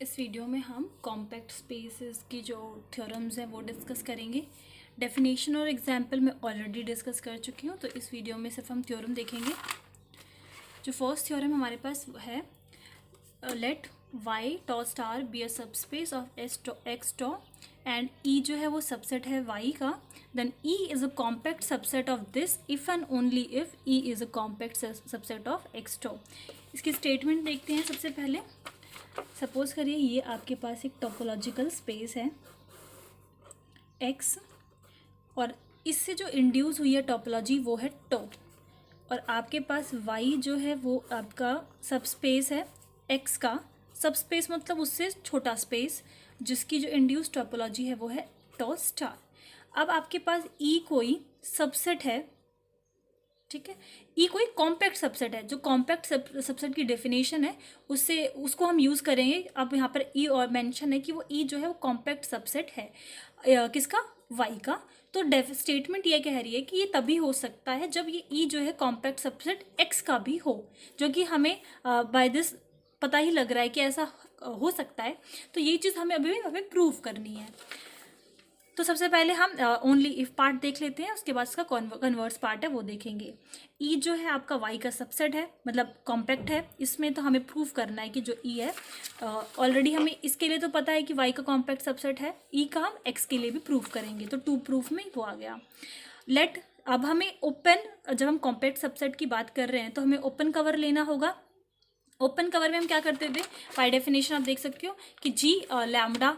इस वीडियो में हम कॉम्पैक्ट स्पेसेस की जो थ्योरम्स हैं वो डिस्कस करेंगे। डेफिनेशन और एग्जांपल मैं ऑलरेडी डिस्कस कर चुकी हूँ, तो इस वीडियो में सिर्फ हम थ्योरम देखेंगे। जो फर्स्ट थ्योरम हमारे पास है, let Y tau star be a subspace of X tau and E जो है वो सबसेट है वाई का, then E is a compact subset of this if and only if E is a compact subset of X tau. इसकी statement देखते हैं। सबसे पहले सपोज करिए ये आपके पास एक टोपोलॉजिकल स्पेस है एक्स, और इससे जो इंड्यूस हुई है टोपोलॉजी वो है टो, और आपके पास वाई जो है वो आपका सब स्पेस है एक्स का। सब स्पेस मतलब उससे छोटा स्पेस जिसकी जो इंड्यूस टोपोलॉजी है वो है टो स्टार। अब आपके पास ई कोई सबसेट है, ठीक है। ई कोई कॉम्पैक्ट सबसेट है। जो कॉम्पैक्ट सबसेट की डेफिनेशन है उससे उसको हम यूज़ करेंगे। अब यहाँ पर ई और मेंशन है कि वो ई जो है वो कॉम्पैक्ट सबसेट है किसका, वाई का। तो स्टेटमेंट ये कह रही है कि ये तभी हो सकता है जब ये ई जो है कॉम्पैक्ट सबसेट एक्स का भी हो, जो कि हमें बाय दिस पता ही लग रहा है कि ऐसा हो सकता है। तो ये चीज़ हमें हमें प्रूव करनी है। तो सबसे पहले हम ओनली इफ पार्ट देख लेते हैं, उसके बाद इसका कन्वर्स पार्ट है वो देखेंगे। ई जो है आपका वाई का सबसेट है, मतलब कॉम्पैक्ट है। इसमें तो हमें प्रूफ करना है कि जो ई है, ऑलरेडी हमें इसके लिए तो पता है कि वाई का कॉम्पैक्ट सबसेट है। ई का हम एक्स के लिए भी प्रूफ करेंगे, तो टू प्रूफ में वो आ गया। लेट अब हमें ओपन, जब हम कॉम्पैक्ट सबसेट की बात कर रहे हैं तो हमें ओपन कवर लेना होगा। ओपन कवर में हम क्या करते थे, बाय डेफिनेशन आप देख सकते हो कि जी लैम्डा,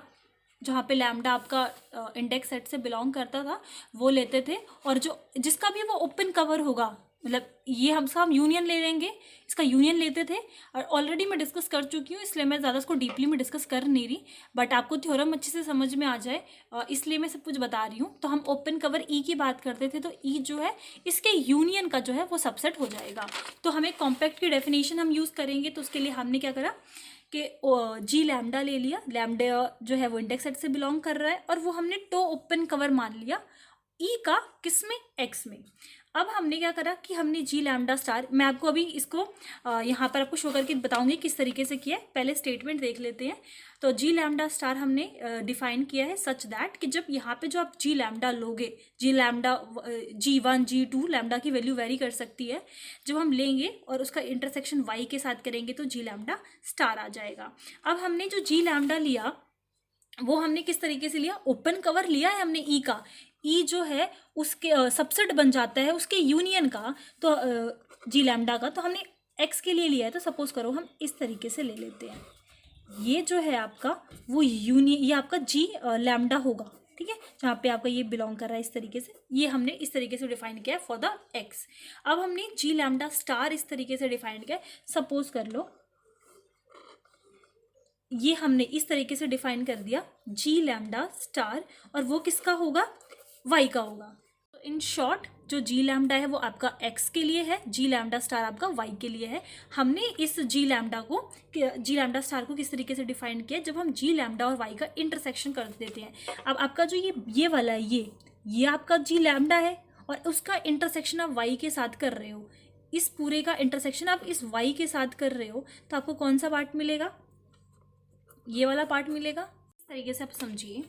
जहाँ पे लैम्डा आपका इंडेक्स सेट से बिलोंग करता था वो लेते थे, और जो जिसका भी वो ओपन कवर होगा, मतलब ये हम यूनियन ले लेंगे, इसका यूनियन लेते थे। और ऑलरेडी मैं डिस्कस कर चुकी हूँ, इसलिए मैं ज़्यादा इसको डीपली में डिस्कस कर नहीं रही, बट आपको थ्योरम अच्छे से समझ में आ जाए इसलिए मैं सब कुछ बता रही हूँ। तो हम ओपन कवर ई की बात करते थे, तो ई जो है इसके यूनियन का जो है वो सबसेट हो जाएगा। तो हमें कॉम्पैक्ट की डेफिनेशन हम यूज़ करेंगे, तो उसके लिए हमने क्या करा कि जी लैम्डा ले लिया। लैम्डा जो है वो इंडेक्स सेट से बिलोंग कर रहा है, और वो हमने टो ओपन कवर मान लिया ई का, किस में, एक्स में। अब हमने क्या करा कि हमने जी लैम्डा स्टार, मैं आपको अभी इसको यहाँ पर आपको शो करके बताऊंगी किस तरीके से किया है। पहले स्टेटमेंट देख लेते हैं। तो जी लैम्डा स्टार हमने डिफाइन किया है सच दैट कि जब यहाँ पे जो आप जी लैम्डा लोगे, जी लैम्डा G1 G2 लैम्डा की वैल्यू वेरी कर सकती है, जब हम लेंगे और उसका इंटरसेक्शन वाई के साथ करेंगे तो जी लैम्डा स्टार आ जाएगा। अब हमने जो जी लैम्डा लिया वो हमने किस तरीके से लिया, ओपन कवर लिया है हमने ई का। ई जो है उसके सबसेट बन जाता है उसके यूनियन का, तो जी लैम्डा का। तो हमने एक्स के लिए लिया है, तो सपोज करो हम इस तरीके से ले लेते हैं। ये जो है आपका वो यूनियन, ये आपका जी लैम्डा होगा, ठीक है, जहाँ पे आपका ये बिलोंग कर रहा है इस तरीके से। ये हमने इस तरीके से डिफाइन किया है फॉर द एक्स। अब हमने जी लैम्डा स्टार इस तरीके से डिफाइन किया है। सपोज कर लो ये हमने इस तरीके से डिफाइन कर दिया जी लैम्डा स्टार, और वो किसका होगा, वाई का होगा। तो इन शॉर्ट जो जी लैम्डा है वो आपका एक्स के लिए है, जी लैम्डा स्टार आपका वाई के लिए है। हमने इस जी लैम्डा स्टार को किस तरीके से डिफाइन किया, जब हम जी लैम्डा और वाई का इंटरसेक्शन कर देते हैं। अब आपका जो ये वाला है, ये आपका जी लैम्डा है, और उसका इंटरसेक्शन आप वाई के साथ कर रहे हो। इस पूरे का इंटरसेक्शन आप इस वाई के साथ कर रहे हो, तो आपको कौन सा पार्ट मिलेगा, ये वाला पार्ट मिलेगा। इस तरीके से आप समझिए।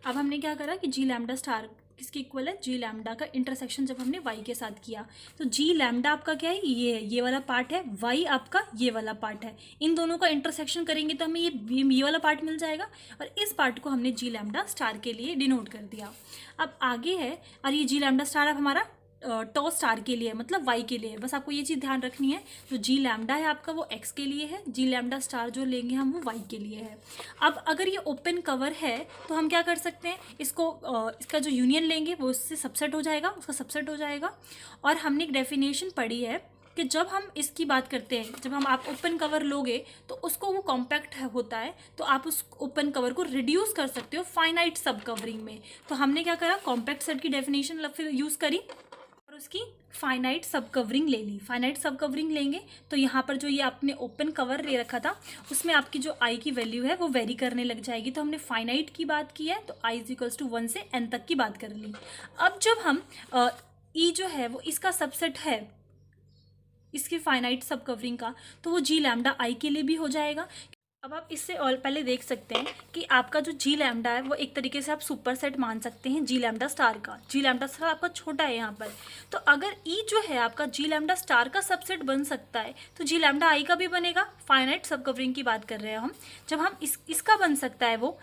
अब हमने क्या करा कि जी लैम्डा स्टार किसके इक्वल है, जी लैम्डा का इंटरसेक्शन जब हमने वाई के साथ किया, तो जी लैम्डा आपका क्या है, ये है, ये वाला पार्ट है, वाई आपका ये वाला पार्ट है। इन दोनों का इंटरसेक्शन करेंगे तो हमें ये वाला पार्ट मिल जाएगा, और इस पार्ट को हमने जी लैम्डा स्टार के लिए डिनोट कर दिया। अब आगे है, और ये जी लैम्डा स्टार अब हमारा टॉ स्टार के लिए, मतलब वाई के लिए। बस आपको ये चीज़ ध्यान रखनी है, जो जी लैम्डा है आपका वो एक्स के लिए है, जी लैम्डा स्टार जो लेंगे हम वो वाई के लिए है। अब अगर ये ओपन कवर है तो हम क्या कर सकते हैं, इसको इसका जो यूनियन लेंगे वो इससे सबसेट हो जाएगा, उसका सबसेट हो जाएगा। और हमने एक डेफिनेशन पढ़ी है कि जब हम इसकी बात करते हैं, जब हम आप ओपन कवर लोगे तो उसको वो कॉम्पैक्ट होता है, तो आप उस ओपन कवर को रिड्यूस कर सकते हो फाइनाइट सब कवरिंग में। तो हमने क्या करा, कॉम्पैक्ट सेट की डेफिनेशन फिर यूज़ करी और उसकी फाइनाइट सब कवरिंग ले ली। फाइनाइट सब कवरिंग लेंगे तो यहाँ पर जो ये आपने ओपन कवर ले रखा था उसमें आपकी जो आई की वैल्यू है वो वेरी करने लग जाएगी। तो हमने फाइनाइट की बात की है, तो आई इज इक्वल्स टू 1 से n तक की बात कर ली। अब जब हम ई जो है वो इसका सबसेट है इसकी फाइनाइट सब कवरिंग का, तो वो जी लैम्डा आई के लिए भी हो जाएगा। अब आप इससे और पहले देख सकते हैं कि आपका जो जी लैम्डा है वो एक तरीके से आप सुपर सेट मान सकते हैं जी लैम्डा स्टार का। जी लैम्डा स्टार आपका छोटा है यहाँ पर, तो अगर ई जो है आपका जी लैम्डा स्टार का सबसेट बन सकता है तो जी लैम्डा आई का भी बनेगा। फाइनाइट सब कवरिंग की बात कर रहे हैं हम। जब हम इसका बन सकता है वो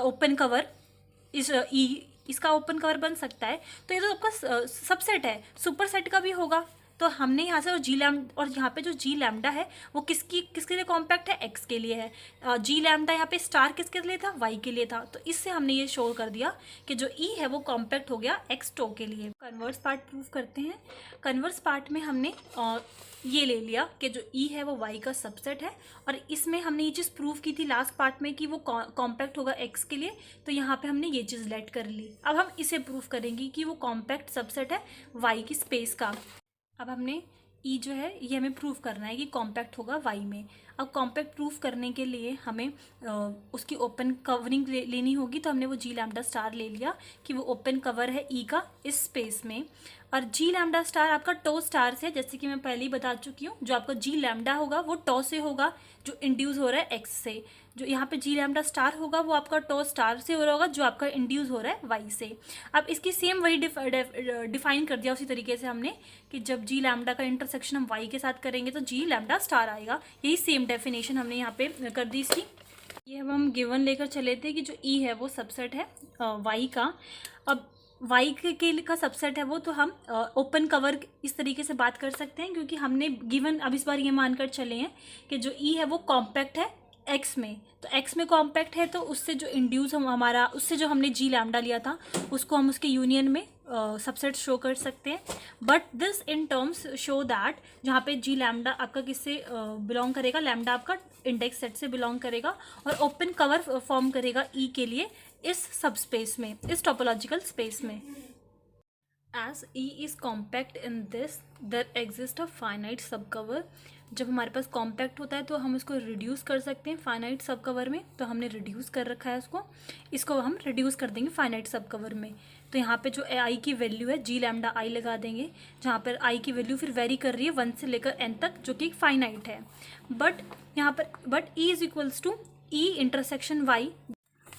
ओपन कवर, इस ई इसका ओपन कवर बन सकता है, तो ये तो आपका सबसेट है, सुपर सेट का भी होगा। तो हमने यहाँ से और यहाँ पे जो जी लैम्डा है वो किसके लिए कॉम्पैक्ट है, एक्स के लिए है। जी लैम्डा यहाँ पे स्टार किसके लिए था, वाई के लिए था। तो इससे हमने ये शो कर दिया कि जो ई है वो कॉम्पैक्ट हो गया एक्स टो के लिए। कन्वर्स पार्ट प्रूव करते हैं। कन्वर्स पार्ट में हमने ये ले लिया कि जो ई है वो वाई का सबसेट है, और इसमें हमने ये चीज़ प्रूव की थी लास्ट पार्ट में कि वो कॉम्पैक्ट होगा एक्स के लिए, तो यहाँ पे हमने ये चीज़ लेट कर ली। अब हम इसे प्रूव करेंगे कि वो कॉम्पैक्ट सबसेट है वाई की स्पेस का। अब हमने ई जो है ये हमें प्रूव करना है कि कॉम्पैक्ट होगा वाई में। अब कॉम्पैक्ट प्रूव करने के लिए हमें उसकी ओपन कवरिंग लेनी होगी, तो हमने वो जी लैम्डा स्टार ले लिया कि वो ओपन कवर है ई का इस स्पेस में। और जी लैम्डा स्टार आपका टो स्टार से, जैसे कि मैं पहले ही बता चुकी हूँ, जो आपका जी लैम्डा होगा वो टो से होगा जो इंड्यूस हो रहा है एक्स से। जो यहाँ पे जी लैम्डा स्टार होगा वो आपका टो स्टार से हो रहा होगा जो आपका इंड्यूस हो रहा है वाई से। अब इसकी सेम वही डिफाइन कर दिया उसी तरीके से हमने कि जब जी लैम्डा का इंटरसेक्शन हम वाई के साथ करेंगे तो जी लैम्डा स्टार आएगा। यही सेम डेफिनेशन हमने यहाँ पे कर दी इसकी। ये हम गिवन लेकर चले थे कि जो ई है वो सबसेट है वाई का। अब वाई के का सबसेट है वो, तो हम ओपन कवर इस तरीके से बात कर सकते हैं, क्योंकि हमने गिवन अब इस बार ये मानकर चले हैं कि जो ई है वो कॉम्पैक्ट है एक्स में। तो एक्स में कॉम्पैक्ट है तो उससे जो इंड्यूस हम हमारा उससे जो हमने जी लैम्डा लिया था उसको हम उसके यूनियन में सबसेट शो कर सकते हैं। But this in terms show that जहाँ पे जी लैम्डा आपका किससे बिलोंग करेगा, लैम्डा आपका इंडेक्स सेट से बिलोंग करेगा और ओपन कवर फॉर्म करेगा ई के लिए इस सब स्पेस में, इस टोपोलॉजिकल स्पेस में। As E is compact in this there exist a finite subcover. जब हमारे पास कॉम्पैक्ट होता है तो हम इसको रिड्यूस कर सकते हैं फाइनाइट सब कवर में, तो हमने रिड्यूस कर रखा है इसको हम रिड्यूस कर देंगे फाइनाइट सब कवर में। तो यहाँ पे जो आई की वैल्यू है जी लैम्डा आई लगा देंगे, जहाँ पर आई की वैल्यू फिर वेरी कर रही है 1 से लेकर n तक, जो कि फाइनाइट है। But E is equals to E intersection Y.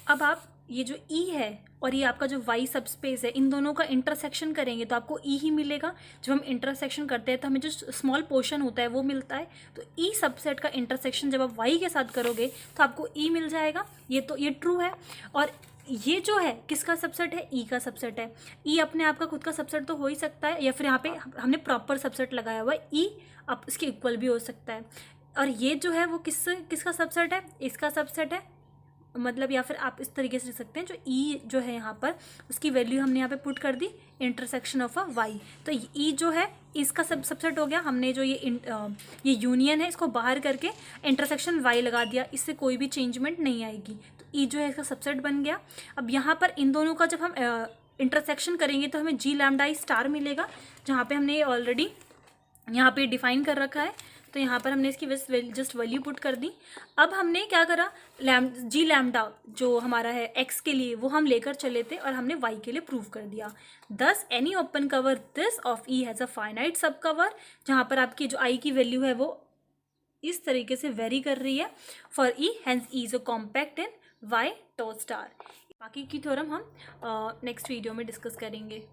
अब आप ये जो ई है और ये आपका जो वाई सब स्पेस है, इन दोनों का इंटरसेक्शन करेंगे तो आपको ई ही मिलेगा। जब हम इंटरसेक्शन करते हैं तो हमें जो स्मॉल पोर्शन होता है वो मिलता है। तो ई सबसेट का इंटरसेक्शन जब आप वाई के साथ करोगे तो आपको ई मिल जाएगा। ये ट्रू है। और ये जो है किसका सबसेट है, ई का सबसेट है। ई अपने आप का खुद का सबसेट तो हो ही सकता है, या फिर यहाँ पे हमने प्रॉपर सबसेट लगाया हुआ है, ई अब इसके इक्वल भी हो सकता है। और ये जो है वो किसका सबसेट है, इसका सबसेट है। मतलब या फिर आप इस तरीके से लिख सकते हैं, जो ई जो है यहाँ पर उसकी वैल्यू हमने यहाँ पे पुट कर दी इंटरसेक्शन ऑफ अ वाई। तो ई जो है इसका सबसेट हो गया। हमने जो ये यूनियन है इसको बाहर करके इंटरसेक्शन वाई लगा दिया, इससे कोई भी चेंजमेंट नहीं आएगी। तो ई जो है इसका सबसेट बन गया। अब यहाँ पर इन दोनों का जब हम इंटरसेक्शन करेंगे तो हमें जी लैम्डा आई स्टार मिलेगा, जहाँ पे हमने ऑलरेडी यहाँ पे डिफाइन कर रखा है। तो यहाँ पर हमने इसकी जस्ट वैल्यू पुट कर दी। अब हमने क्या करा, जी लैम्डा जो हमारा है एक्स के लिए वो हम लेकर चले थे और हमने वाई के लिए प्रूव कर दिया। दस any open cover this of E has a finite सब कवर, जहाँ पर आपकी जो आई की वैल्यू है वो इस तरीके से वेरी कर रही है for E, hence E is a compact in Y to star. बाकी की थ्योरम हम नेक्स्ट वीडियो में डिस्कस करेंगे।